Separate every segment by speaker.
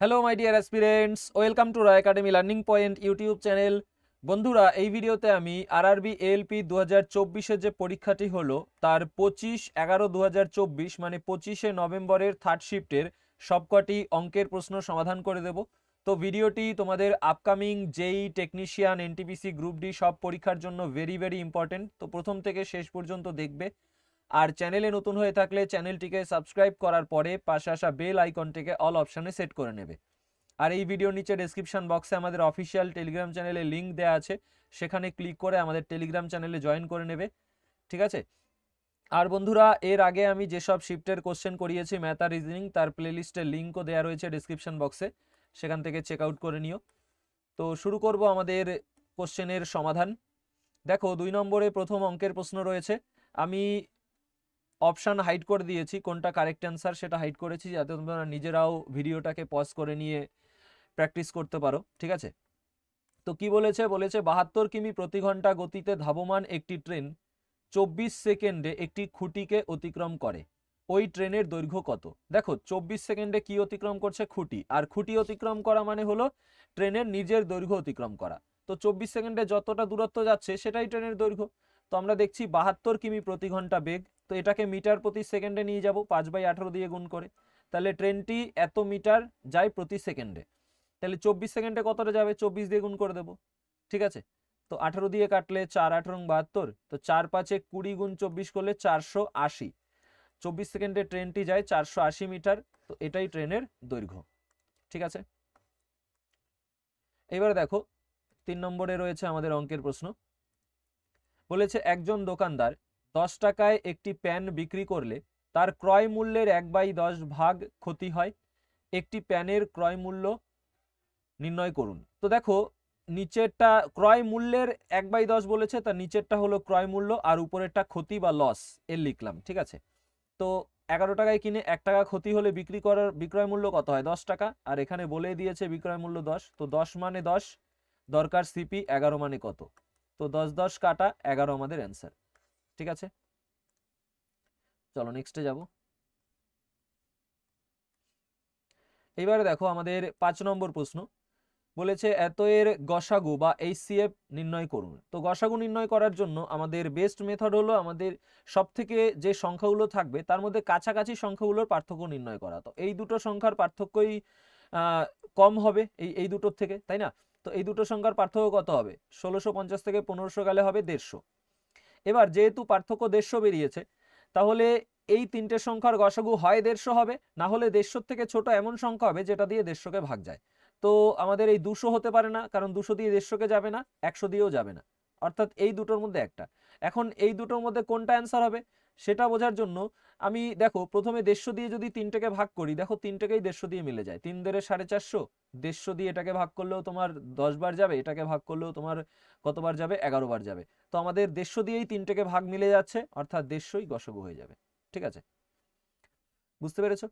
Speaker 1: Hello my dear aspirants, welcome to Roy academy learning point YouTube channel. বন্ধুরা, এই ভিডিওতে আমি আরআরবি এএলপি 2024-এর যে পরীক্ষাটি হলো তার 25/11/2024 মানে 25শে নভেম্বরের থার্ড শিফটের সবকটি অঙ্কের প্রশ্ন সমাধান করে দেব। তো ভিডিওটি তোমাদের আপকামিং জেই, টেকনিশিয়ান, এনটিপিসি, গ্রুপ ডি সব পরীক্ষার জন্য ভেরি ভেরি ইম্পর্টেন্ট। তো প্রথম থেকে শেষ পর্যন্ত দেখবে। আর চ্যানেলে নতুন হয়ে থাকলে চ্যানেলটিকে সাবস্ক্রাইব করার পরে পাশে আসা বেল আইকনটিকে অল অপশানে সেট করে নেবে। আর এই ভিডিওর নিচে ডেসক্রিপশন বক্সে আমাদের অফিসিয়াল টেলিগ্রাম চ্যানেলের লিঙ্ক দেওয়া আছে, সেখানে ক্লিক করে আমাদের টেলিগ্রাম চ্যানেলে জয়েন করে নেবে, ঠিক আছে? আর বন্ধুরা, এর আগে আমি যেসব শিফটের কোশ্চেন করিয়েছি ম্যাথ আর রিজনিং, তার প্লেলিস্টের লিঙ্কও দেওয়া রয়েছে ডেসক্রিপশন বক্সে, সেখান থেকে চেক আউট করে নিও। তো শুরু করব আমাদের কোশ্চেনের সমাধান। দেখো, 2 নম্বরে প্রথম অঙ্কের প্রশ্ন রয়েছে। আমি অপশান হাইড করে দিয়েছি, কোনটা কারেক্ট অ্যান্সার সেটা হাইড করেছি, যাতে তোমরা নিজেরাও ভিডিওটাকে পজ করে নিয়ে প্র্যাকটিস করতে পারো, ঠিক আছে? তো কি বলেছে? 72 কিমি প্রতি ঘন্টা গতিতে ধাবমান একটি ট্রেন 24 সেকেন্ডে একটি খুঁটিকে অতিক্রম করে। ওই ট্রেনের দৈর্ঘ্য কত? দেখো, 24 সেকেন্ডে কি অতিক্রম করছে? খুঁটি। আর খুঁটি অতিক্রম করা মানে হলো ট্রেনের নিজের দৈর্ঘ্য অতিক্রম করা। তো 24 সেকেন্ডে যতটা দূরত্ব যাচ্ছে সেটাই ট্রেনের দৈর্ঘ্য। তো আমরা দেখছি 72 কিমি প্রতি ঘন্টা বেগ, তো এটাকে মিটার প্রতি সেকেন্ডে নিয়ে যাব 5/18 দিয়ে গুণ করে। তাহলে ট্রেনটি এত মিটার যায় প্রতি সেকেন্ডে। তাহলে 24 সেকেন্ডে কতটা যাবে? 24 দিয়ে গুণ করে দেবো, ঠিক আছে? তো 18 দিয়ে কাটলে 4×8=72, তো 4×5=20 গুণ 24 করলে 480। 24 সেকেন্ডে ট্রেনটি যায় 480 মিটার, তো এটাই ট্রেনের দৈর্ঘ্য, ঠিক আছে? এবার দেখো, 3 নম্বরে রয়েছে আমাদের অঙ্কের প্রশ্ন। বলেছে একজন দোকানদার 10 টাকায় একটি প্যান বিক্রি করলে তার ক্রয় মূল্যের 1/10 ভাগ ক্ষতি হয়। একটি প্যানের ক্রয় মূল্য নির্ণয় করুন। তো দেখো, নিচেরটা ক্রয় মূল্যের 1/10 বলেছে, তার নিচেরটা হলো ক্রয় মূল্য আর উপরেরটা ক্ষতি বা লস এর লিখলাম, ঠিক আছে? তো 11 টাকায় কিনে 1 টাকা ক্ষতি হলে বিক্রয় মূল্য কত হয়? 10 টাকা। আর এখানে বলে দিয়েছে বিক্রয় মূল্য 10, তো 10 মানে 10, দরকার সিপি, 11 মানে কত? তো 10 10 কাটা 11 আমাদের অ্যান্সার, ঠিক আছে? চলো নেক্সটে যাব। এইবারে দেখো আমাদের 5 নম্বর প্রশ্ন। বলেছে এত এর গসাগু বা এইচসিএফ নির্ণয় করুন। তো গসাগু নির্ণয় করার জন্য আমাদের বেস্ট মেথড হলো আমাদের সব থেকে যে সংখ্যাগুলো থাকবে তার মধ্যে কাছাকাছি সংখ্যাগুলোর পার্থক্য নির্ণয় করা। তো এই দুটো সংখ্যার পার্থক্যই কম হবে এই দুটোর থেকে, তাই না? তো এই দুটো সংখ্যার পার্থক্য কত হবে? 1650 থেকে 1500 গেলে হবে 150। এবার যেহেতু পার্থক্য 150 বেরিয়েছে, তাহলে এই তিনটে সংখ্যার গসাগু হয় 150 হবে, না হলে 150 থেকে ছোট এমন সংখ্যা হবে যেটা দিয়ে 150কে ভাগ যায়। তো আমাদের এই 200 হতে পারে না, কারণ 200 দিয়ে 150কে যাবে না, 100 দিয়েও যাবে না, অর্থাৎ এই দুটোর মধ্যে একটা। এখন এই দুটোর মধ্যে কোনটা অ্যান্সার হবে সেটা বোঝার জন্য আমি দেখো প্রথমে 150 দিয়ে যদি তিনটেকে ভাগ করি, দেখো তিনটেকেই 150 দিয়ে মিলে যায়, 3 × 450, 150 দিয়ে এটাকে ভাগ করলেও তোমার 10 বার যাবে, এটাকে ভাগ করলেও তোমার কতবার যাবে? 11 বার যাবে। তো আমাদের 150 দিয়েই তিনটেকে ভাগ মিলে যাচ্ছে, অর্থাৎ 150ই গসাগু হয়ে যাবে, ঠিক আছে? বুঝতে পেরেছো?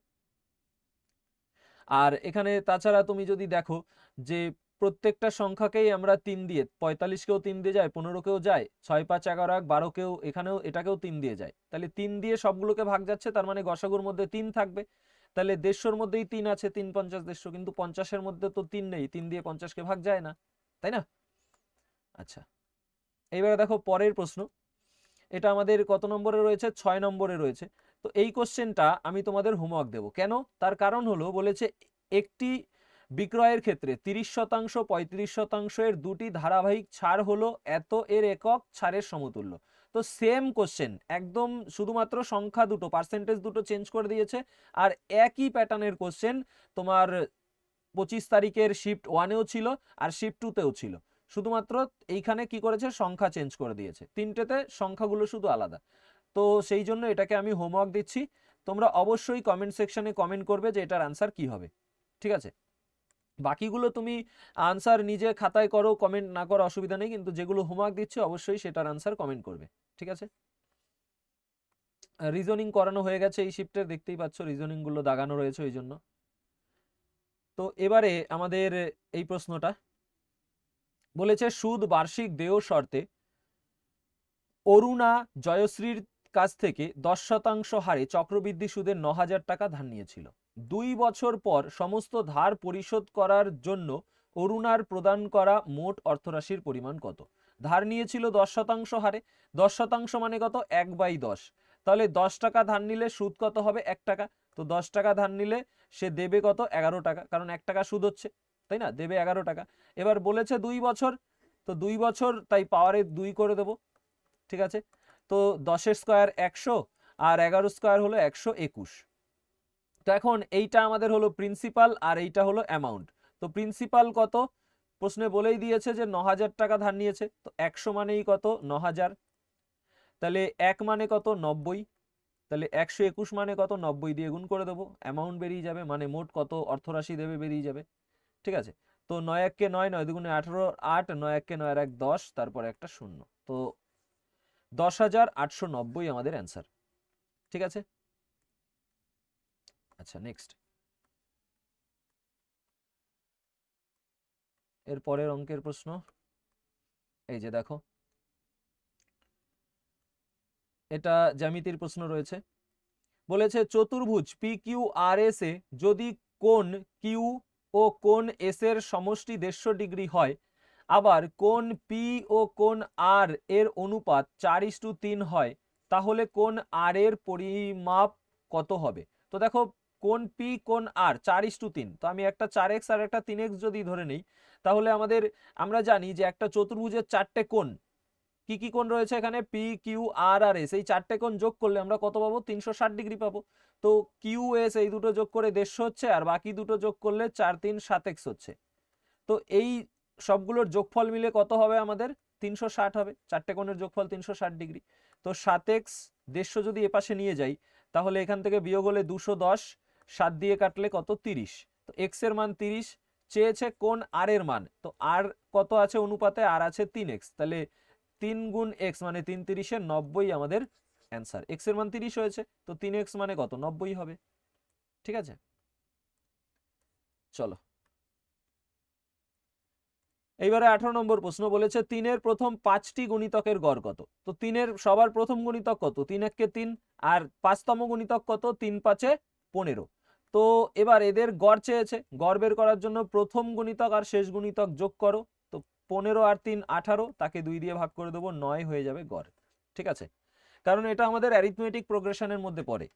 Speaker 1: আর এখানে তাছাড়া তুমি যদি দেখো যে প্রত্যেকটা সংখ্যাকেই আমরা 3 দিয়ে, 45কেও 3 দিয়ে যায়, 15কেও যায়, 6 5 11 12কেও, এখানেও এটাকেও 3 দিয়ে যায়। তাহলে 3 দিয়ে সবগুলোকে ভাগ যাচ্ছে, তার মানে গসাগুর মধ্যে 3 থাকবে। তাহলে 150-র মধ্যেই 3 আছে, 3 50 150, কিন্তু 50-এর মধ্যে তো 3 নেই, 3 দিয়ে 50কে ভাগ যায় না, তাই না? আচ্ছা, এইবারে দেখো পরের প্রশ্ন। এটা আমাদের কত নম্বরে রয়েছে? 6 নম্বরে রয়েছে। তো এই কোশ্চেনটা আমি তোমাদের হোমওয়ার্ক দেব। কেন? তার কারণ হলো, বলেছে একটি বিক্রয়ের ক্ষেত্রে 30%, 35% এর দুটি ধারাবাহিক ছাড় হলো এত এর একক ছাড়ের সমতুল্য। তো সেম কোশ্চেন, একদম শুধুমাত্র সংখ্যা দুটো, পার্সেন্টেজ দুটো চেঞ্জ করে দিয়েছে, আর একই প্যাটার্নের কোশ্চেন তোমার 25 তারিখের শিফট 1-এও ছিল আর শিফট 2-তেও ছিল। শুধুমাত্র এইখানে কি করেছে? সংখ্যা চেঞ্জ করে দিয়েছে, তিনটেতে সংখ্যাগুলো শুধু আলাদা। তো সেই জন্য এটাকে আমি হোমওয়ার্ক দিচ্ছি, তোমরা অবশ্যই কমেন্ট সেকশনে কমেন্ট করবে যে এটার আনসার কি হবে, ঠিক আছে? বাকিগুলো তুমি আনসার নিজে খাতায় করো, কমেন্ট না করো অসুবিধা নেই, কিন্তু যেগুলো হোমওয়ার্ক দিচ্ছি অবশ্যই সেটার আনসার কমেন্ট করবে, ঠিক আছে? রিজনিং করানো হয়ে গেছে এই শিফটের, দেখতেই পাচ্ছ রিজনিং গুলো দাগানো রয়েছে ওই জন্য। তো এবারে আমাদের এই প্রশ্নটা বলেছে সুদ বার্ষিক দেয় শর্তে অরুণা জয়শ্রীর কাছ থেকে 10% হারে চক্রবৃদ্ধি সুদে 9,000 টাকা ধার নিয়েছিল। 2 বছর পর সমস্ত ধার পরিশোধ করার জন্য অরুণার প্রদান করা মোট অর্থরাশির পরিমাণ কত? ধার নিয়েছিল 10% হারে, 10% মানে কত? 1/10। তাহলে 10 টাকা ধার নিলে সুদ কত হবে? 1 টাকা। তো 10 টাকা ধার নিলে সে দেবে কত? 11 টাকা, কারণ 1 টাকা সুদ হচ্ছে, তাই না? দেবে 11 টাকা। এবার বলেছে 2 বছর, তো 2 বছর, তাই পাওয়ারে 2 করে দেবো, ঠিক আছে? তো 10 স্কোয়ার 100 আর 11 স্কোয়ার হলো 121। তো এখন এইটা আমাদের হলো প্রিন্সিপাল আর এইটা হলো অ্যামাউন্ট। তো প্রিন্সিপাল কত? প্রশ্নে বলেই দিয়েছে যে 9000 টাকা ধার নিয়েছে, তো 100 মানেই কত? 9000। তাহলে 1 মানে কত? 90। তাহলে 121 মানে কত? 90 দিয়ে গুণ করে দেবো, অ্যামাউন্ট বেরিয়ে যাবে, মানে মোট কত অর্থরাশি দেবে বেরিয়ে যাবে, ঠিক আছে? তো 9 1 9, 9 2 18, 8, 9 1 9 1 10, তারপরে একটা শূন্য, তো 10,890 আমাদের অ্যান্সার, ঠিক আছে? আচ্ছা, নেক্সট, এর পরের অঙ্কের প্রশ্ন এই যে দেখো, এটা জ্যামিতির প্রশ্ন রয়েছে। বলেছে চতুর্ভুজ পি কিউ আর এস এ যদি কোণ কিউ ও কোণ এস এর সমষ্টি 150 ডিগ্রি হয়, আবার কোণ পি ও কোণ আর এর অনুপাত 4:3 হয়, তাহলে কোণ আর এর পরিমাপ কত হবে? তো দেখো, কোণ পি কোণ আর 4:3, তো আমি একটা 4x আর একটা 3x যদি ধরে নেই, তাহলে আমরা জানি যে একটা চতুর্ভুজের 4টে কোণ, কি কি কোণ রয়েছে এখানে? পি কিউ আর আর এস, এই 4টে কোণ যোগ করলে আমরা কত পাবো? 360 ডিগ্রি পাবো। তো কিউ এস এই দুটো যোগ করে 150 হচ্ছে, আর বাকি দুটো যোগ করলে 4 3 7x হচ্ছে। তো এই সবগুলোর যোগফল মিলে কত হবে আমাদের? 360 হবে। 4টে কোণের যোগফল 360 ডিগ্রি। তো 7x 150 যদি এপাশে নিয়ে যাই, তাহলে এখান থেকে বিয়োগ হলে 210, 7 দিয়ে কাটলে কত? 30। তো x এর মান 30 চেয়েছে, কোণ আর এর মান, তো আর কত আছে অনুপাতে? আর আছে 3x, তাহলে 3 গুণ x মানে 3 3 90 আমাদের অ্যান্সার। x এর মান 30 হয়েছে, তো 3x মানে কত? 90 হবে, ঠিক আছে? চলো, এইবারে 18 নম্বর প্রশ্ন। বলেছে 3-এর প্রথম 5টি গুণিতকের গড় কত? তো 3-এর সবার প্রথম গুণিতক কত? 3 1 3, আর 5তম গুণিতক কত? 3 5 15। তো এবার এদের গড় চেয়েছে, গড় বের করার জন্য প্রথম গুণিতক আর শেষ গুণিতক যোগ করো। তো 15 আর 3 18, তাকে 2 দিয়ে ভাগ করে দেবো, 9 হয়ে যাবে গড়, ঠিক আছে? কারণ এটা আমাদের অ্যারিথমেটিক প্রোগ্রেশনের মধ্যে পড়ে,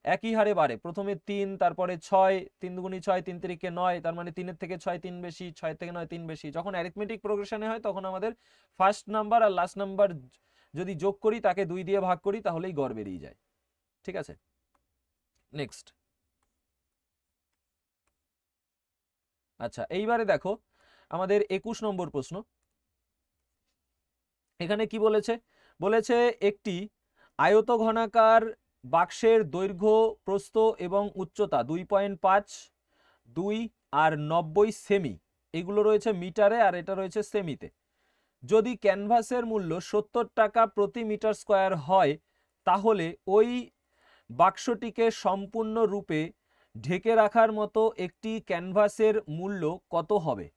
Speaker 1: একই হারে বাড়ে, প্রথমে 3, তারপরে 6, 3 দুগুণী 6, 3 তিরিকে 9, তার মানে 3-এর থেকে 6 3 বেশি, 6 থেকে 9 3 বেশি। যখন অ্যারিথমেটিক প্রোগ্রেশনে হয় তখন আমাদের ফার্স্ট নাম্বার আর লাস্ট নাম্বার যদি যোগ করি, তাকে 2 দিয়ে ভাগ করি, তাহলেই গড় বেরিয়ে যায়, ঠিক আছে? নেক্সট, আচ্ছা, এইবারে দেখো আমাদের 21 নম্বর প্রশ্ন। এখানে কি বলেছে? বলেছে একটি আয়তঘনাকার বাক্সের দৈর্ঘ্য, প্রস্থ এবং উচ্চতা 2.5, 2 আর 90 সেমি, এগুলো রয়েছে মিটারে, আর এটা রয়েছে সেমিতে। যদি ক্যানভাসের মূল্য 70 টাকা প্রতি মিটার স্কোয়ার হয়, তাহলে ওই বাক্সটিকে সম্পূর্ণরূপে ঢেকে রাখার মতো একটি ক্যানভাসের মূল্য কত হবে?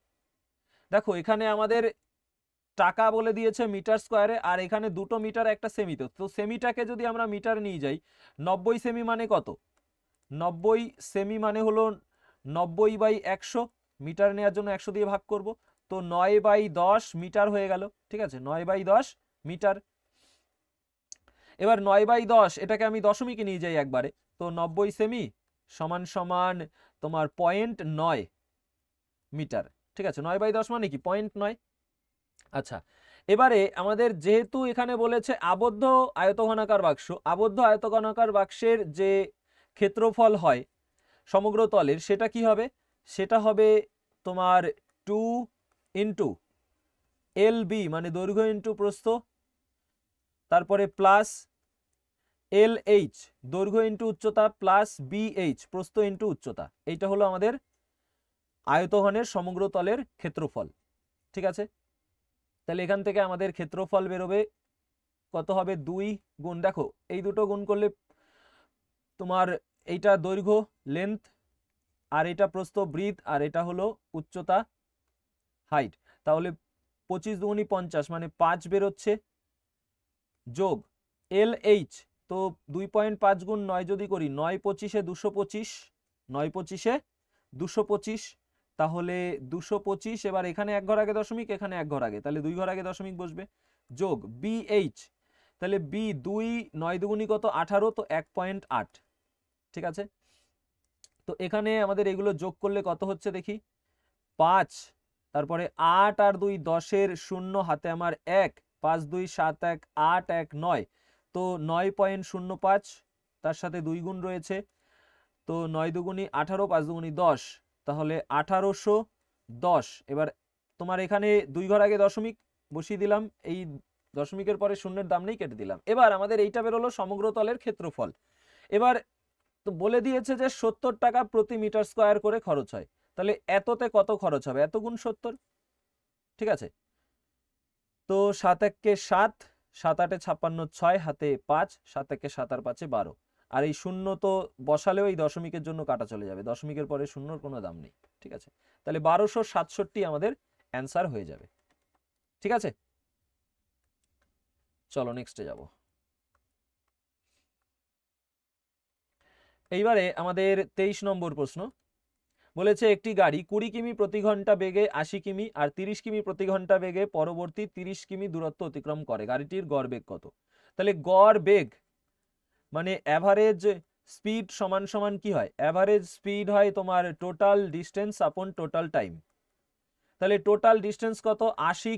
Speaker 1: দেখো, এখানে আমাদের টাকা বলে দিয়েছে মিটার স্কোয়ারে, আর এখানে দুটো মিটার একটা সেমিতে, তো সেমিটাকে যদি আমরা মিটার নিয়ে যাই, 90 সেমি মানে কত? 90 সেমি মানে হলো 90/100, মিটার নেওয়ার জন্য 100 দিয়ে ভাগ করব, তো 9/10 মিটার হয়ে গেল, ঠিক আছে? 9/10 মিটার। এবার 9/10 এটাকে আমি দশমিকে নিয়ে যাই একবারে, তো 90 সেমি সমান সমান তোমার 0.9 মিটার, ঠিক আছে? 9/10 মানে কি? 0.9। আচ্ছা, এবারে আমাদের যেহেতু এখানে বলেছে আবদ্ধ আয়তঘনাকার বাক্স, আবদ্ধ আয়তঘনাকার বাক্সের যে ক্ষেত্রফল হয় সমগ্র তলের, সেটা কি হবে? সেটা হবে তোমার 2 ইন্টু LB মানে দৈর্ঘ্য ইন্টু প্রস্থ, তারপরে প্লাস LH দৈর্ঘ্য ইন্টু উচ্চতা, প্লাস BH প্রস্থ ইন্টু উচ্চতা। এইটা হলো আমাদের আয়তঘনের সমগ্র তলের ক্ষেত্রফল, ঠিক আছে? তাহলে এখান থেকে আমাদের ক্ষেত্রফল বেরোবে কত হবে? 2 গুণ, দেখো এই দুটো গুণ করলে তোমার এইটা দৈর্ঘ্য লেন্থ, আর এটা প্রস্থ ব্রিথ, আর এটা হলো উচ্চতা হাইট, তাহলে 25 দুগুণী 50 মানে 5 বেরোচ্ছে, যোগ LH, তো 2.5 গুণ 9 যদি করি, 9 25 225, 9 25-এ 225, তাহলে 225, এবার এখানে এক ঘর আগে দশমিক, এখানে এক ঘর আগে, তাহলে 2 ঘর আগে দশমিক বসবে, যোগ BH, তাহলে B 2 9 দুগুণি কত 18, তো 1.8। ঠিক আছে, তো এখানে আমাদের এগুলো যোগ করলে কত হচ্ছে দেখি, 5, তারপরে 8 আর 2 10-এর 0, হাতে আমার 1, 5 2 7 1 8 1 9, তো 9.05, তার সাথে 2 গুণ রয়েছে, তো 9 দুগুণি 18, 5 দুগুণি 10, তাহলে 1810। এবার তোমার এখানে 2 ঘর আগে দশমিক বসিয়ে দিলাম, এই দশমিকের পরে শূন্যের দাম নেই, কেটে দিলাম। এবার আমাদের এইটা বেরোলো সমগ্র তলের ক্ষেত্রফল। এবার তো বলে দিয়েছে যে 70 টাকা প্রতি মিটার স্কয়ার করে খরচ হয়, তাহলে এততে কত খরচ হবে, এত গুণ 70। ঠিক আছে, তো 7 1 7, 7 8 56 6, হাতে 5, 7 1 7 আর 5 12, আর এই শূন্য তো বসালেও এই দশমিকের জন্য কাটা চলে যাবে, দশমিকের পরে শূন্যর কোনো দাম নেই। ঠিক আছে, তাহলে 1267 আমাদের অ্যান্সার হয়ে যাবে। ঠিক আছে, চলো নেক্সটে যাব। এইবারে আমাদের 23 নম্বর প্রশ্ন বলেছে, একটি গাড়ি 20 কিমি প্রতি ঘন্টা বেগে 80 কিমি আর 30 কিমি প্রতি ঘন্টা বেগে পরবর্তী 30 কিমি দূরত্ব অতিক্রম করে, গাড়িটির গড় বেগ কত? তাহলে গড় বেগ মানে অ্যাভারেজ স্পিড সমান সমান কি হয়, অ্যাভারেজ স্পিড হয় তোমার টোটাল ডিস্টেন্স আপন টোটাল টাইম। তাহলে টোটাল ডিস্টেন্স কত, 80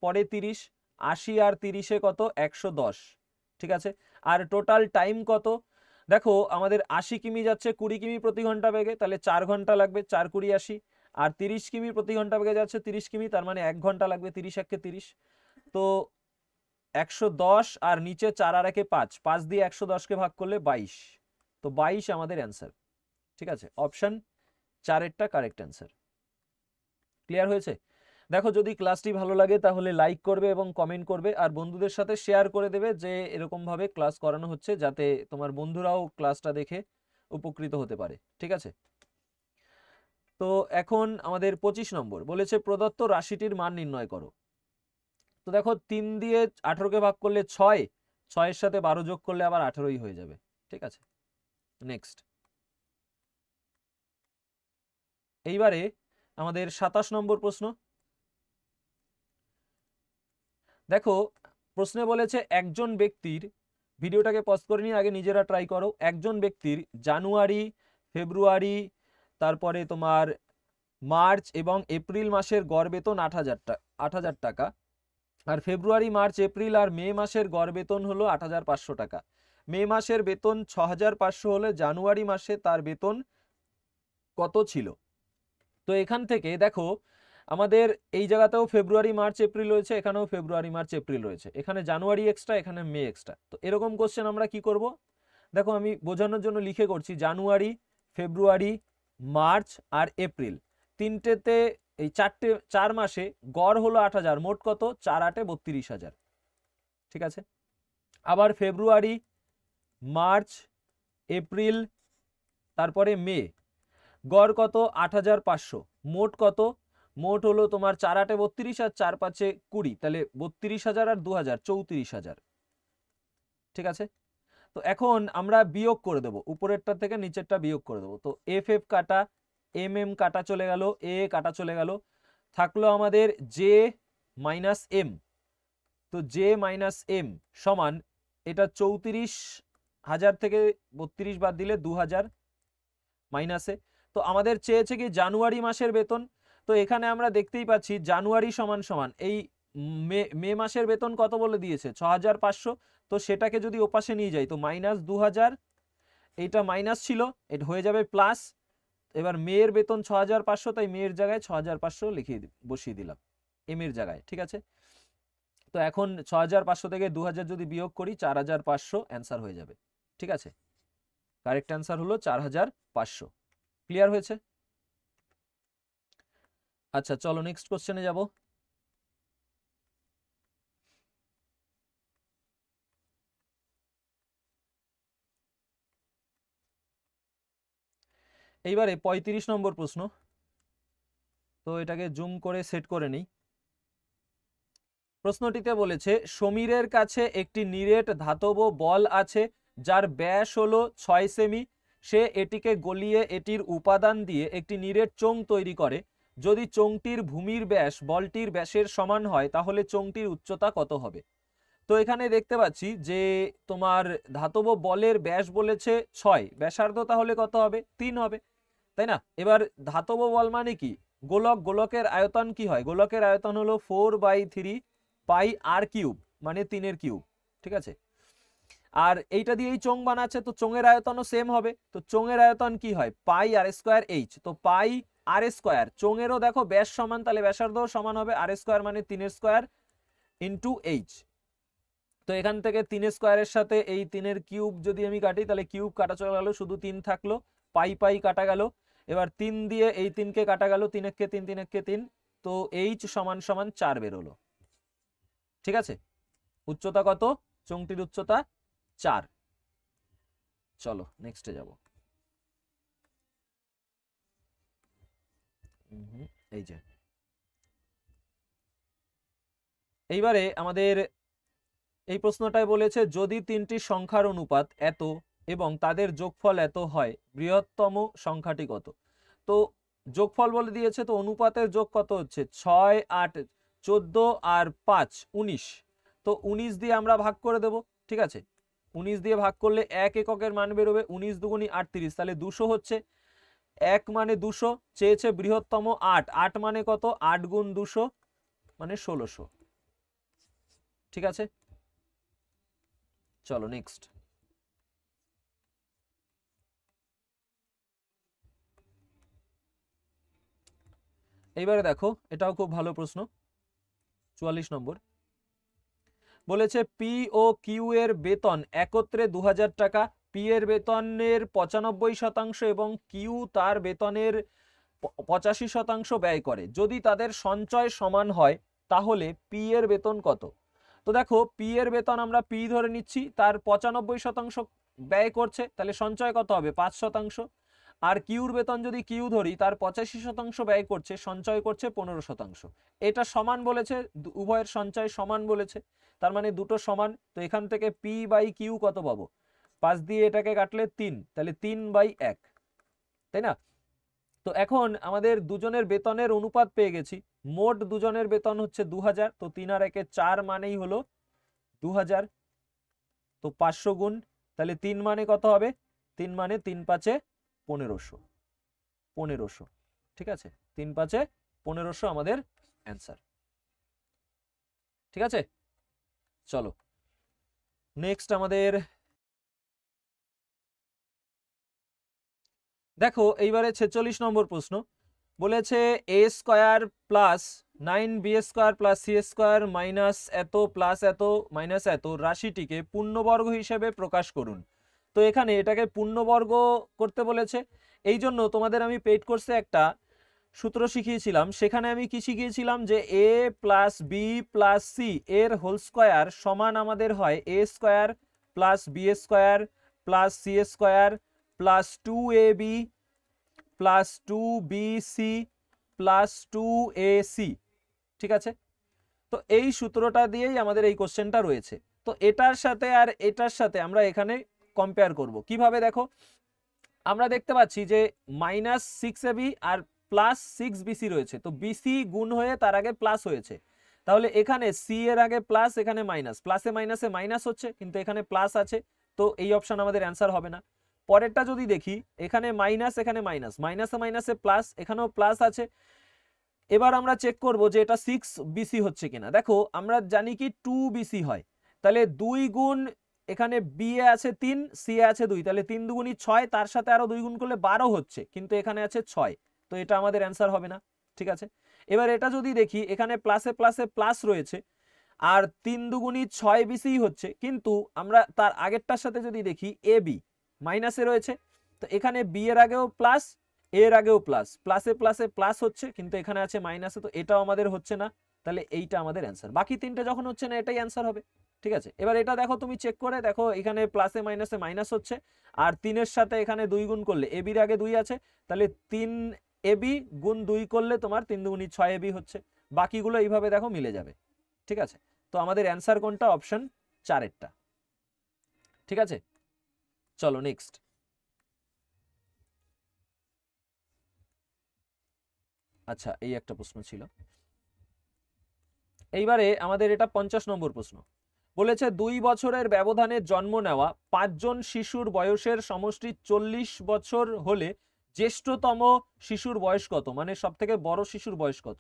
Speaker 1: পরে 30, 80 আর 30-এ কত 110। ঠিক আছে, আর টোটাল টাইম কত, দেখো আমাদের 80 কিমি যাচ্ছে 20 কিমি প্রতি ঘন্টা বেগে, তাহলে 4 ঘন্টা লাগবে, 4 20 80, আর 30 কিমি প্রতি ঘন্টা বেগে যাচ্ছে 30 কিমি, তার মানে 1 ঘন্টা লাগবে, 30 1 30, তো 110 আর নিচে 4 আর 1 5, 5 দিয়ে 110-কে ভাগ করলে 22, তো 22 আমাদের অ্যান্সার। ঠিক আছে, অপশন 4-এরটা কারেক্ট অ্যান্সার। ক্লিয়ার হয়েছে? দেখো যদি ক্লাসটি ভালো লাগে তাহলে লাইক করবে এবং কমেন্ট করবে, আর বন্ধুদের সাথে শেয়ার করে দেবে যে এরকম ভাবে ক্লাস করানো হচ্ছে, যাতে তোমার বন্ধুরাও ক্লাসটা দেখে উপকৃত হতে পারে। ঠিক আছে, তো এখন আমাদের 25 নম্বর বলেছে, প্রদত্ত রাশিটির মান নির্ণয় করো। তো দেখো 3 দিয়ে 18-কে ভাগ করলে 6, 6-এর সাথে 12 যোগ করলে আবার 18ই হয়ে যাবে। ঠিক আছে, নেক্সট। এইবারে আমাদের 27 নম্বর প্রশ্ন। দেখো প্রশ্নে বলেছে, একজন ব্যক্তির, ভিডিওটাকে পজ করে নিয়ে আগে নিজেরা ট্রাই করো, একজন ব্যক্তির জানুয়ারি, ফেব্রুয়ারি, তারপরে তোমার মার্চ এবং এপ্রিল মাসের গড় বেতন 8,000 টাকা, আর ফেব্রুয়ারি, মার্চ, এপ্রিল আর মে মাসের গড় বেতন হলো 8,500 টাকা। মে মাসের বেতন 6,500 হলে জানুয়ারি মাসে তার বেতন কত ছিল? তো এখান থেকে দেখো আমাদের এই জায়গাতেও ফেব্রুয়ারি, মার্চ, এপ্রিল রয়েছে, এখানেও ফেব্রুয়ারি, মার্চ, এপ্রিল রয়েছে, এখানে জানুয়ারি এক্সট্রা, এখানে মে এক্সট্রা। তো এরকম কোশ্চেন আমরা কি করব, দেখো আমি বোঝানোর জন্য লিখে করছি, জানুয়ারি, ফেব্রুয়ারি, মার্চ আর এপ্রিল, তিনটেতে এই 4 মাসে গড় হলো 8,000, মোট কত 4 8 32,000। ঠিক আছে, আবার ফেব্রুয়ারি, মার্চ, এপ্রিল, তারপরে মে, গড় কত 8,500, মোট কত, মোট হলো তোমার 4 8 32 আর 4 5 20, তাহলে 32,000 আর 2,000 34,000। ঠিক আছে, তো এখন আমরা বিয়োগ করে দেবো, উপরেরটা থেকে নিচেরটা বিয়োগ করে দেবো। তো এফ এফ কাটা, এম এম কাটা চলে গেল, এ কাটা চলে গেল, থাকলো আমাদের জে মাইনাস এম। তো জে মাইনাস এম সমান, এটা 34,000 থেকে 32 বাদ দিলে 2,000 মাইনাসে। তো আমাদের চেয়েছে কি জানুয়ারি মাসের বেতন, তো এখানে আমরা দেখতেই পাচ্ছি জানুয়ারি সমান সমান এই মে মাসের বেতন কত বলে দিয়েছে 6,500, তো সেটাকে যদি ওপাশে নিয়ে যাই তো মাইনাস 2,000, এইটা মাইনাস ছিল, এটা হয়ে যাবে প্লাস। এবার মেয়ের বেতন 6,500, তাই মেয়ের জায়গায় 6,500 লিখিয়ে বসিয়ে দিলাম এম এর জায়গায়। ঠিক আছে, তো এখন 6,500 থেকে 2,000 যদি বিয়োগ করি 4,500 অ্যান্সার হয়ে যাবে। ঠিক আছে, কারেক্ট অ্যান্সার হলো 4,500। ক্লিয়ার হয়েছে? আচ্ছা চলো নেক্সট কোশ্চেনে যাব। এইবারে 35 নম্বর প্রশ্ন, তো এটাকে জুম করে সেট করে নিই। প্রশ্নটিতে বলেছে, সমীরের কাছে একটি নিরেট ধাতব বল আছে যার ব্যাস হলো 6 সেমি, সে এটিকে গলিয়ে এটির উপাদান দিয়ে একটি নিরেট চোঙ তৈরি করে। যদি চোঙটির ভূমির ব্যাস বলটির ব্যাসের সমান হয় তাহলে চোঙটির উচ্চতা কত হবে? তো এখানে দেখতে পাচ্ছি যে তোমার ধাতব বলের ব্যাস বলেছে 6, ব্যাসার্ধ তাহলে কত হবে? 3 হবে, তাই না? এবার ধাতব বল মানে কি? গোলক, গোলকের আয়তন কি হয়? গোলকের আয়তন হলো 4/3 পাই আর কিউব, মানে 3 কিউব, ঠিক আছে? আর এইটা দিয়েই চোঙ বানাচ্ছে, তো চোঙের আয়তনও সেম হবে। তো চোঙের আয়তন কি হয়? পাই আর স্কোয়ার এইচ। তো পাই আর স্কোয়ার, চোঙেরও দেখো ব্যাস সমান, তাহলে ব্যাসার্ধও সমান হবে। আর স্কোয়ার মানে 3 স্কোয়ার ইন্টু এইচ। তো এখান থেকে 3 স্কোয়ারের সাথে এই 3 কিউব যদি আমি কাটি তাহলে কিউব কাটা চলে গেল, শুধু 3 থাকলো, পাই পাই কাটা গেল। এবার 3 দিয়ে এই 3কে কাটা গেল, 3 একে 3, 3 একে 3, তো এইচ সমান সমান 4 বেরোলো, ঠিক আছে? উচ্চতা কত? চোঙটির উচ্চতা 4। চলো নেক্সটে যাব। এই যে এইবারে আমাদের এই প্রশ্নটায় বলেছে যদি 3টি সংখ্যার অনুপাত এত এবং তাদের যোগফল এত হয়, বৃহত্তম সংখ্যাটি কত? তো যোগফল বলে দিয়েছে, তো অনুপাতের যোগ কত হচ্ছে? 6, 8, 14 আর 5, 19। তো 19 দিয়ে আমরা ভাগ করে দেব, ঠিক আছে? 19 দিয়ে ভাগ করলে 1 এককের মান বেরোবে, 19 দুগুণি 38, তাহলে 200 হচ্ছে। 1 মানে 200, চেয়েছে বৃহত্তম 8, 8 মানে কত? 8 গুণ 200 মানে 1600, ঠিক আছে? চলো নেক্সট। এইবারে দেখো, এটাও খুব ভালো প্রশ্ন। 44 নম্বর বলেছে পি ও কিউ এর বেতন একত্রে 2000 টাকা। পি এর বেতনের 95% এবং কিউ তার বেতনের 85% ব্যয় করে। যদি তাদের সঞ্চয় সমান হয় তাহলে পি এর বেতন কত? তো দেখো, পি এর বেতন আমরা পি ধরে নিচ্ছি, তার 95% ব্যয় করছে, তাহলে সঞ্চয় কত হবে? 5%। আর কিউর বেতন যদি কিউ ধরি, তার 85% ব্যয় করছে, সঞ্চয় করছে 15%। এটা সমান বলেছে, উভয়ের সঞ্চয় সমান বলেছে, তার মানে দুটো সমান। তো এখান থেকে পি বাই কিউ কত পাবো? 5 দিয়ে এটাকে কাটলে 3, তাহলে 3/1, তাই না? তো এখন আমাদের দুজনের বেতনের অনুপাত পেয়ে গেছি। মোট দুজনের বেতন হচ্ছে 2000, তো 3 আর 1 4 মানেই হলো 2000। তো 500 গুণ, তাহলে 3 মানে কত হবে? 3 মানে 3 5 1500, 1500, ঠিক আছে? 3 5 1500 আমাদের অ্যান্সার, ঠিক আছে? চলো নেক্সট আমাদের দেখো, এইবারে 46 নম্বর প্রশ্ন বলেছে a square plus 9b square plus c square minus এত প্লাস এত মাইনাস এত রাশিটিকে পূর্ণবর্গ হিসেবে প্রকাশ করুন। তো এখানে এটাকে পূর্ণবর্গ করতে বলেছে। এই জন্য তোমাদের আমি পেইড কোর্সে একটা সূত্র শিখিয়েছিলাম, সেখানে আমি কি শিখিয়েছিলাম যে a plus b plus c এর হোল স্কোয়ার সমান আমাদের হয় a square plus b square plus c square plus 2ab plus 2bc plus 2ac, ঠিক আছে? তো এই সূত্রটা দিয়েই আমাদের এই কোশ্চেনটা রয়েছে। তো এটার সাথে আর এটার সাথে আমরা এখানে কম্পেয়ার করব কিভাবে? দেখো, আমরা দেখতে পাচ্ছি যে -6ab আর প্লাস 6bc রয়েছে, তো বিসি গুণ হয়ে তার আগে প্লাস হয়েছে, তাহলে এখানে সি এর আগে প্লাস, এখানে মাইনাস, প্লাসে মাইনাসে মাইনাস হচ্ছে, কিন্তু এখানে প্লাস আছে, তো এই অপশন আমাদের অ্যান্সার হবে না। পরেরটা যদি দেখি, এখানে মাইনাস, এখানে মাইনাস, মাইনাসে মাইনাসে প্লাস, এখানেও প্লাস আছে। এবার আমরা চেক করব যে এটা 6bc হচ্ছে কিনা। দেখো, আমরা জানি কি 2bc হয়, তাহলে 2 গুণ, এখানে বি এ আছে 3, সি এ আছে 2, তাহলে 3 দুগুণি 6, তার সাথে আরো 2 গুণ করলে 12 হচ্ছে, কিন্তু এখানে আছে 6, তো এটা আমাদের অ্যান্সার হবে না, ঠিক আছে? এবার এটা যদি দেখি, এখানে প্লাসে প্লাসে প্লাস রয়েছে, আর 3 দুগুণি 6bc হচ্ছে, কিন্তু আমরা তার আগেরটার সাথে যদি দেখি এ বি মাইনাসে রয়েছে, তো এখানে বি এর আগেও প্লাস, এর আগেও প্লাস, প্লাসে প্লাসে প্লাস হচ্ছে, কিন্তু এখানে আছে মাইনাসে, তো এটাও আমাদের হচ্ছে না, তাহলে এইটা আমাদের অ্যান্সার। বাকি তিনটে যখন হচ্ছে না, এটাই অ্যান্সার হবে, ঠিক আছে? এবার এটা দেখো, তুমি চেক করে দেখো, এখানে প্লাসে মাইনাসে মাইনাস হচ্ছে, আর 3 এর সাথে এখানে 2 গুণ করলে, এ বির আগে 2 আছে, তাহলে 3ab গুণ 2 করলে তোমার 3 দুগুণি 6ab হচ্ছে। বাকিগুলো এইভাবে দেখো মিলে যাবে, ঠিক আছে? তো আমাদের অ্যান্সার কোনটা? অপশন 4 এরটা, ঠিক আছে? চলো নেক্সট। আচ্ছা, এই একটা প্রশ্ন ছিল। এইবারে আমাদের এটা 50 নম্বর প্রশ্ন। বলেছে 2 বছরের ব্যবধানে জন্ম নেওয়া 5 জন শিশুর বয়সের সমষ্টি 40 বছর হলে জ্যেষ্ঠতম শিশুর বয়স কত, মানে সব থেকে বড় শিশুর বয়স কত।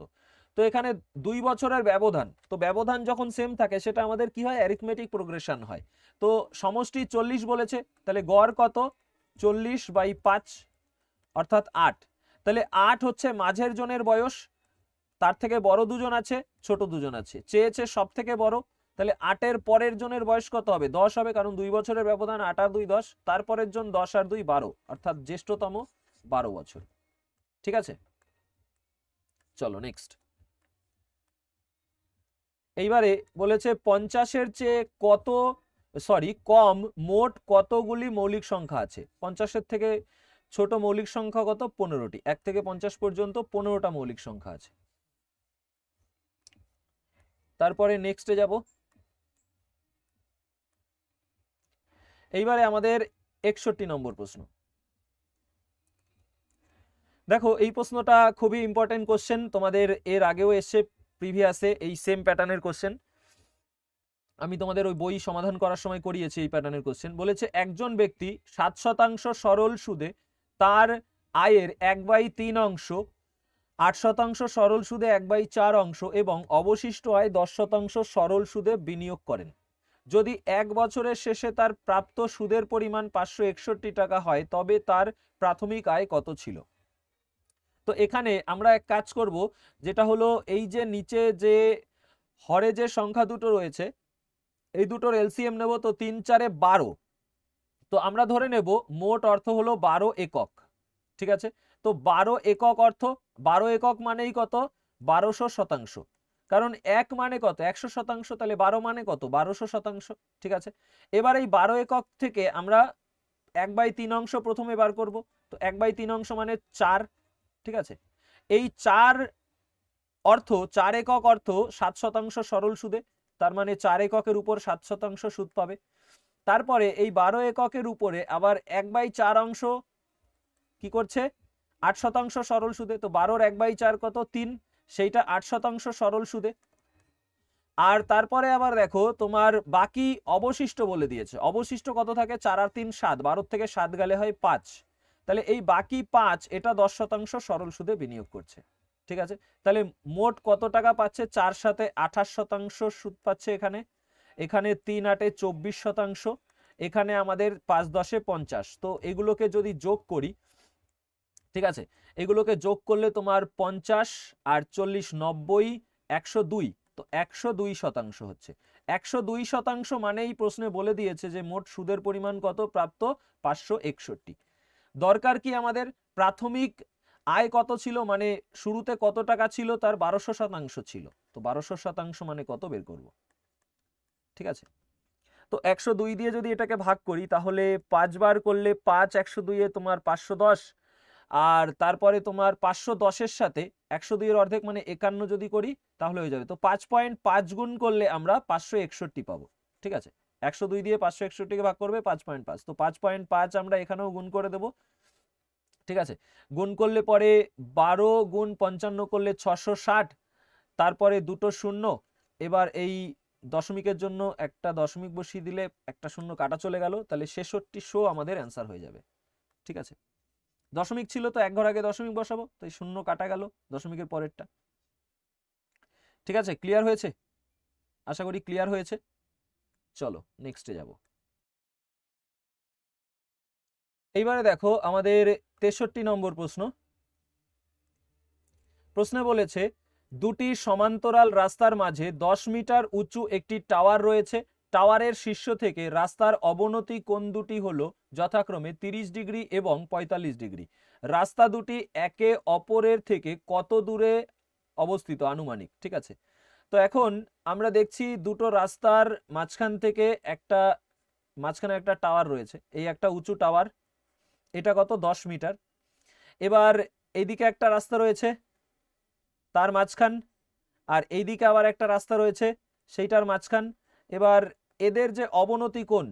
Speaker 1: তো এখানে 2 বছরের ব্যবধান, তো ব্যবধান যখন সেম থাকে সেটা আমাদের কি হয়, অ্যারিথমেটিক প্রোগ্রেশন হয়। তো সমষ্টি 40 বলেছে, তাহলে গড় কত, 40/5 অর্থাৎ 8। তাহলে 8 হচ্ছে মাঝের জনের বয়স, তার থেকে বড় দুজন আছে, ছোট দুজন আছে, চেয়েছে সব থেকে বড়, তাহলে 8-এর পরের জনের বয়স কত হবে, 10 হবে, কারণ 2 বছরের ব্যবধান, 8 আর 2 10, তারপরের জন 10 আর 2 12, অর্থাৎ জ্যেষ্ঠতম 12 বছর। ঠিক আছে, চলো নেক্সট। এইবারে বলেছে 50-এর চেয়ে কম মোট কতগুলি মৌলিক সংখ্যা আছে। 50-এর থেকে ছোট মৌলিক সংখ্যা কত, 15টি। 1 থেকে 50 পর্যন্ত 15টা মৌলিক সংখ্যা আছে। তারপরে নেক্সটে যাব। এইবারে আমাদের 61 নম্বর প্রশ্ন। দেখো এই প্রশ্নটা খুবই ইম্পর্টেন্ট কোশ্চেন, তোমাদের এর আগেও এসে প্রিভিয়াসে এই সেম প্যাটার্নের কোশ্চেন, আমি তোমাদের ওই বই সমাধান করার সময় করিয়েছি এই প্যাটার্নের কোশ্চেন। বলেছে একজন ব্যক্তি 7% সরল সুদে তার আয়ের 1/3 অংশ, 8% সরল সুদে 1/4 অংশ এবং অবশিষ্ট আয় 10% সরল সুদে বিনিয়োগ করেন। যদি 1 বছরের শেষে তার প্রাপ্ত সুদের পরিমাণ 561 টাকা হয় তবে তার প্রাথমিক আয় কত ছিল। তো এখানে আমরা এক কাজ করব, যেটা হলো এই যে নিচে যে হরে যে সংখ্যা দুটো রয়েছে এই দুটোর এলসিএম নেব, তো 3 4 12, তো আমরা ধরে নেব মোট অর্থ হলো 12 একক। ঠিক আছে, তো 12 একক অর্থ, 12 একক মানেই কত, 1200 শতাংশ, কারণ 1 মানে কত, 100 শতাংশ, তাহলে 12 মানে কত, 1200 শতাংশ। ঠিক আছে, এবার এই 12 একক থেকে আমরা 1/3 অংশ প্রথমে বার করব, তো 1/3 অংশ মানে 4। ঠিক আছে, এই 4 অর্থ, 4 একক অর্থ 7% সরল সুদে, তার মানে 4 এককের উপর 7% সুদ পাবে। তারপরে এই 12 এককের উপরে আবার 1/4 অংশ কি করছে, 8% সরল সুদে, তো 12-র 1/4 কত, 3, সেইটা 8% সরল সুদে। আর তারপরে আবার দেখো তোমার বাকি অবশিষ্ট বলে দিয়েছে, অবশিষ্ট কত থাকে, 4 আর 3 7, 12 থেকে 7 গেলে হয় 5, তাহলে এই বাকি 5 এটা 10% সরল সুদে বিনিয়োগ করছে। ঠিক আছে, তাহলে মোট কত টাকা পাচ্ছে, 4 সাথে 28% সুদ পাচ্ছে এখানে, এখানে 3 8-এ 24%, এখানে আমাদের 5 10-এ 50। তো এগুলোকে যদি যোগ করি, ঠিক আছে, এগুলোকে যোগ করলে তোমার 50 আর 40 90 102, তো 102% হচ্ছে। 102% মানে এই প্রশ্নে বলে দিয়েছে যে মোট সুদের পরিমাণ কত প্রাপ্ত, 561। দরকার কি আমাদের, প্রাথমিক আয় কত ছিল, মানে শুরুতে কত টাকা ছিল, তার 1200% ছিল, তো 1200% মানে কত বের করব। ঠিক আছে, তো 102 দিয়ে যদি এটাকে ভাগ করি তাহলে 5 বার করলে 5 102-এ তোমার 510, আর তারপরে তোমার 510-এর সাথে 102-এর অর্ধেক মানে 51 যদি করি তাহলে হয়ে যাবে। তো 5.5 গুণ করলে আমরা 561 পাবো। ঠিক আছে, 102 দিয়ে 561-কে ভাগ করবে 5.5, তো 5.5 আমরা এখানেও গুণ করে দেব। ঠিক আছে, গুণ করলে পরে 12 গুণ 55 করলে 660, তারপরে দুটো শূন্য, এবার এই দশমিকের জন্য একটা দশমিক বসিয়ে দিলে একটা শূন্য কাটা চলে গেল, তাহলে 6600 আমাদের অ্যান্সার হয়ে যাবে। ঠিক আছে, দশমিক ছিল তো 1 ঘর আগে দশমিক বসাবো, তাই শূন্য কাটা গেল দশমিকের পরেরটা। ঠিক আছে, ক্লিয়ার হয়েছে, আশা করি ক্লিয়ার হয়েছে। চলো নেক্সটে যাব। এইবারে দেখো আমাদের 63 নম্বর প্রশ্ন। প্রশ্নে বলেছে দুটি সমান্তরাল রাস্তার মাঝে 10 মিটার উঁচু একটি টাওয়ার রয়েছে, টাওয়ারের শীর্ষ থেকে রাস্তার অবনতি কোণ দুটি হলো যথাক্রমে 30 ডিগ্রি এবং 45 ডিগ্রি। রাস্তা দুটি একে অপরের থেকে কত দূরে অবস্থিত আনুমানিক। ঠিক আছে, তো এখন আমরা দেখছি দুটো রাস্তার মাঝখানে একটা টাওয়ার রয়েছে, এই একটা উঁচু টাওয়ার, এটা কত 10 মিটার। এবার এইদিকে একটা রাস্তা রয়েছে তার মাঝখান, আর এইদিকে আবার একটা রাস্তা রয়েছে সেইটার মাঝখান। এবার এদের যে অবনতি কোণ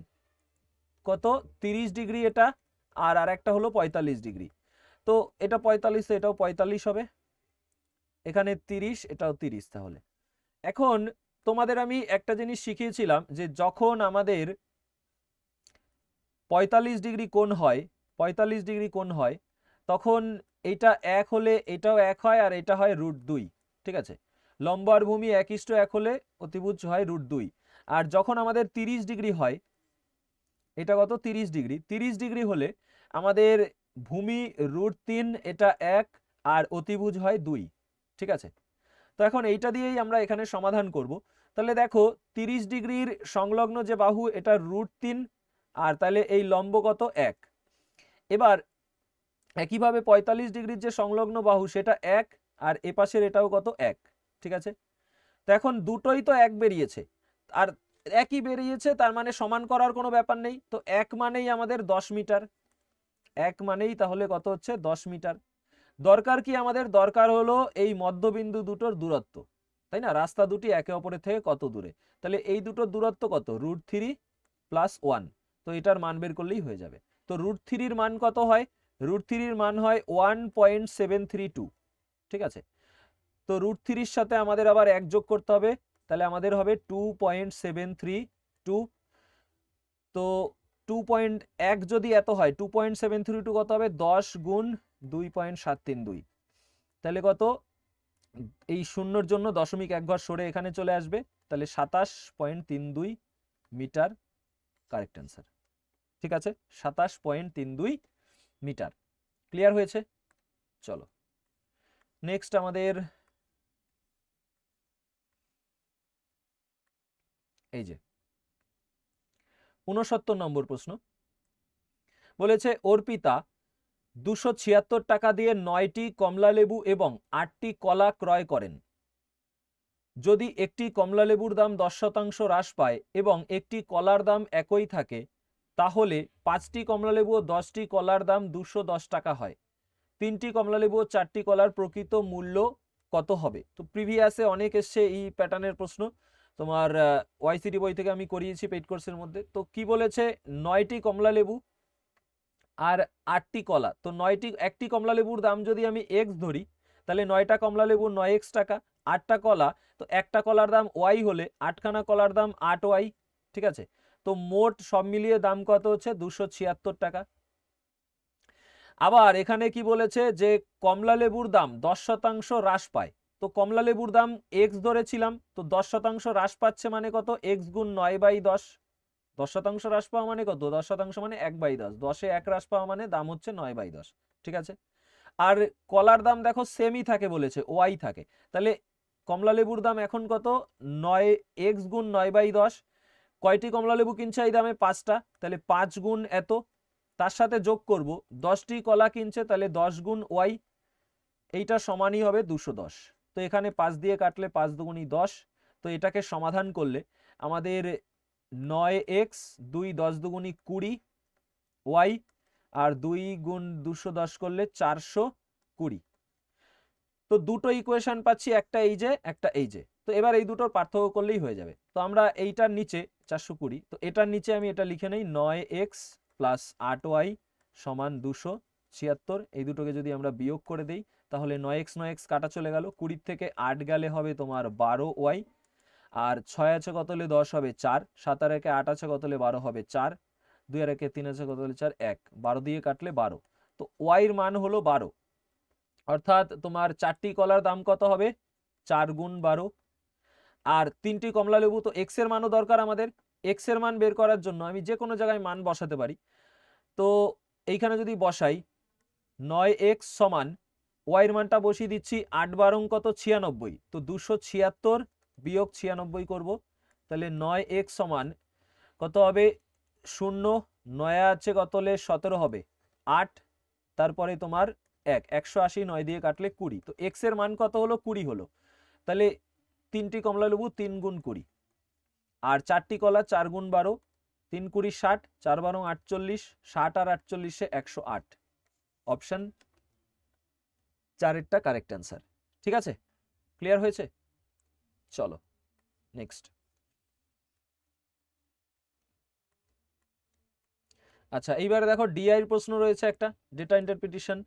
Speaker 1: কত, 30 ডিগ্রি এটা, আর একটা হলো 45 ডিগ্রি। তো এটা 45, তো এটাও 45 হবে। এখানে 30, এটাও 30। তাহলে এখন তোমাদের আমি একটা জিনিস শিখিয়েছিলাম যে যখন আমাদের 45 ডিগ্রি কোণ হয়, 45 ডিগ্রি কোণ হয়, তখন এইটা 1 হলে এটাও 1 হয়, আর এটা হয় √2। ঠিক আছে, লম্ব আর ভূমি 1:1 হলে অতিভুজ হয় √2। আর যখন আমাদের 30 ডিগ্রি হয়, এটা কত 30 ডিগ্রি, 30 ডিগ্রি হলে আমাদের ভূমি √3, এটা 1, আর অতিভুজ হয় 2। ঠিক আছে, তো এখন এইটা দিয়েই আমরা এখানে সমাধান করব। তাহলে দেখো 30 ডিগ্রির সংলগ্ন যে বাহু এটা √3, আর তাহলে এই লম্ব কত 1। এবার একইভাবে 45 ডিগ্রির যে সংলগ্ন বাহু সেটা 1, আর এপাশের এটাও কত 1। ঠিক আছে, তো এখন দুটোই তো 1 বেরিয়েছে, আর একই বেরিয়েছে, তার মানে সমান করার কোনো ব্যাপার নেই। তো 1 মানেই আমাদের 10 মিটার, 1 মানেই তাহলে কত হচ্ছে 10 মিটার। দরকার কি আমাদের? দরকার হলো এই মধ্যবিন্দু দুটোর দূরত্ব, তাই না? রাস্তা দুটি একে অপরের থেকে কত দূরে, তাহলে এই দুটোর দূরত্ব কত? √3 + 1। তো এটার মান বের করলেই হয়ে যাবে। তো √3 মান কত হয়? √3 মান হয় 1.732। ঠিক আছে, তো √3 সাথে আমাদের আবার 1 যোগ করতে হবে, তাহলে আমাদের হবে 2.732। তো 2.1 যদি এত হয়, 2.732 কত হবে? 10 গুণ 2.732। তাহলে কত? এই শূন্যর জন্য 0.1 ঘর সরে এখানে চলে আসবে, তাহলে 27.32 মিটার কারেক্ট অ্যান্সার। ঠিক আছে, 27.32 মিটার। ক্লিয়ার হয়েছে? চলো নেক্সট আমাদের এই যে 69 নম্বর প্রশ্ন বলেছে, অর্পিতা 276 টাকা দিয়ে 9টি কমলালেবু এবং 8টি কলা ক্রয় করেন। যদি একটি কমলালেবুর দাম 10% হ্রাস পায় এবং একটি কলার দাম একই থাকে, তাহলে 5টি কমলালেবু ও 10টি কলার দাম 210 টাকা হয়। 3টি কমলালেবু ও 4টি কলার প্রকৃত মূল্য কত হবে? তো প্রিভিয়াসে অনেক এসছে এই প্যাটার্নের প্রশ্ন, তোমার ওয়াইসিটি বই থেকে আমি করিয়েছি পেইড কোর্সের মধ্যে। তো কি বলেছে? 9টি কমলালেবু আর 8টি কলা। তো একটি কমলালেবুর দাম যদি আমি x ধরি, তাহলে 9টা কমলালেবুর 9x টাকা, 8টা কলা, তো একটা কলার দাম y হলে 8খানা কলার দাম 8y। ঠিক আছে, তো মোট সব মিলিয়ে দাম কত হচ্ছে? 276 টাকা। আবার এখানে কি বলেছে? যে কমলালেবুর দাম 10% হ্রাস পায়। তো কমলালেবুর দাম x ধরেছিলাম, তো 10% হ্রাস পাচ্ছে মানে কত? x গুণ 9/10। 10% হ্রাস পাওয়া মানে কত? 10% মানে 1/10, 10-এ 1 হ্রাস পাওয়া মানে দাম হচ্ছে 9/10। ঠিক আছে, আর কলার দাম দেখো সেমই থাকে বলেছে, ওয়াই থাকে। তাহলে কমলালেবুর দাম এখন কত? 9x গুণ 9/10। কয়টি কমলালেবু কিনছে এই দামে? 5টা, তাহলে 5 গুণ এত, তার সাথে যোগ করব 10টি কলা কিনছে, তাহলে 10 গুণ ওয়াই, এইটা সমানই হবে 210। তো এখানে 5 দিয়ে কাটলে 5 দুগুণী 10। তো এটাকে সমাধান করলে আমাদের 9x, 2 10 দুগুণী 20 ওয়াই, আর 2 গুণ 210 করলে 420। তো দুটো ইকুয়েশন পাচ্ছি, একটা এই যে, একটা এই যে। তো এবার এই দুটোর পার্থক্য করলেই হয়ে যাবে। তো আমরা এইটার নিচে 420, তো এটার নিচে আমি এটা লিখে নেই 9x + 8y সমান 276। এই দুটোকে যদি আমরা বিয়োগ করে দেই, তাহলে 9x 9x কাটা চলে গেল, 20 থেকে 8 গেলে হবে তোমার 12y, আর 6 আছে কত হলে 10 হবে 4, 7 আর 1 8 আছে কত হলে 12 হবে 4, 2 আর 1 3 আছে কত হলে 4, 1, 12 দিয়ে কাটলে 12। তো y এর মান হলো 12, অর্থাৎ তোমার 4টি কলার দাম কত হবে? 4 গুণ 12। আর 3টি কমলালেবু, তো x এর মানও দরকার আমাদের। x এর মান বের করার জন্য আমি যে কোনো জায়গায় মান বসাতে পারি। তো এইখানে যদি বসাই 9x সমান y এর মানটা বসিয়ে দিচ্ছি, 8 12 কত? 96। তো 276 বিয়োগ 96 করব, তাহলে 9x সমান কত হবে? 0, 9 আছে কত হলে 17 হবে 8, তারপরে তোমার 1, 180, 9 দিয়ে কাটলে 20। তো x এর মান কত হলো? 20 হলো। তাহলে 3টি কমলালেবু 3 গুণ 20, আর 4টি কলা 4 গুণ 12, 3 20 60, 4 12 48, 60 আর 48-এ 108। অপশন 4-এরটা কারেক্ট অ্যান্সার। ঠিক আছে, ক্লিয়ার হয়েছে? চলো নেক্সট। আচ্ছা, এইবারে দেখো ডিআই এর প্রশ্ন রয়েছে একটা, ডেটা ইন্টারপ্রিটেশন।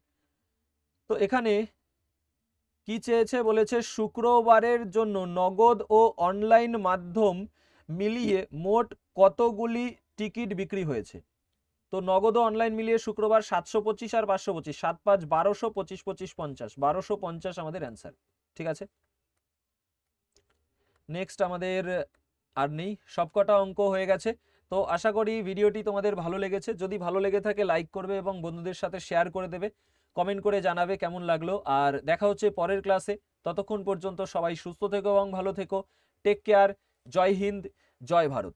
Speaker 1: তো এখানে কি চেয়েছে বলেছে শুক্রবারের জন্য নগদ ও অনলাইন মাধ্যম মিলিয়ে মোট কতগুলি টিকিট বিক্রি হয়েছে। তো নগদ ও অনলাইন মিলিয়ে শুক্রবার 725 আর 525, 7 5 1200, 25 25 50, 1250 আমাদের অ্যান্সার। ঠিক আছে, নেক্সট আমাদের আর নেই, সবকটা অঙ্ক হয়ে গেছে। তো আশা করি ভিডিওটি তোমাদের ভালো লেগেছে। যদি ভালো লেগে থাকে লাইক করবে এবং বন্ধুদের সাথে শেয়ার করে দেবে, কমেন্ট করে জানাবে কেমন লাগলো। আর দেখা হচ্ছে পরের ক্লাসে। ততক্ষণ পর্যন্ত সবাই সুস্থ থেকো এবং ভালো থেকো। Take care. জয় হিন্দ, জয় ভারত।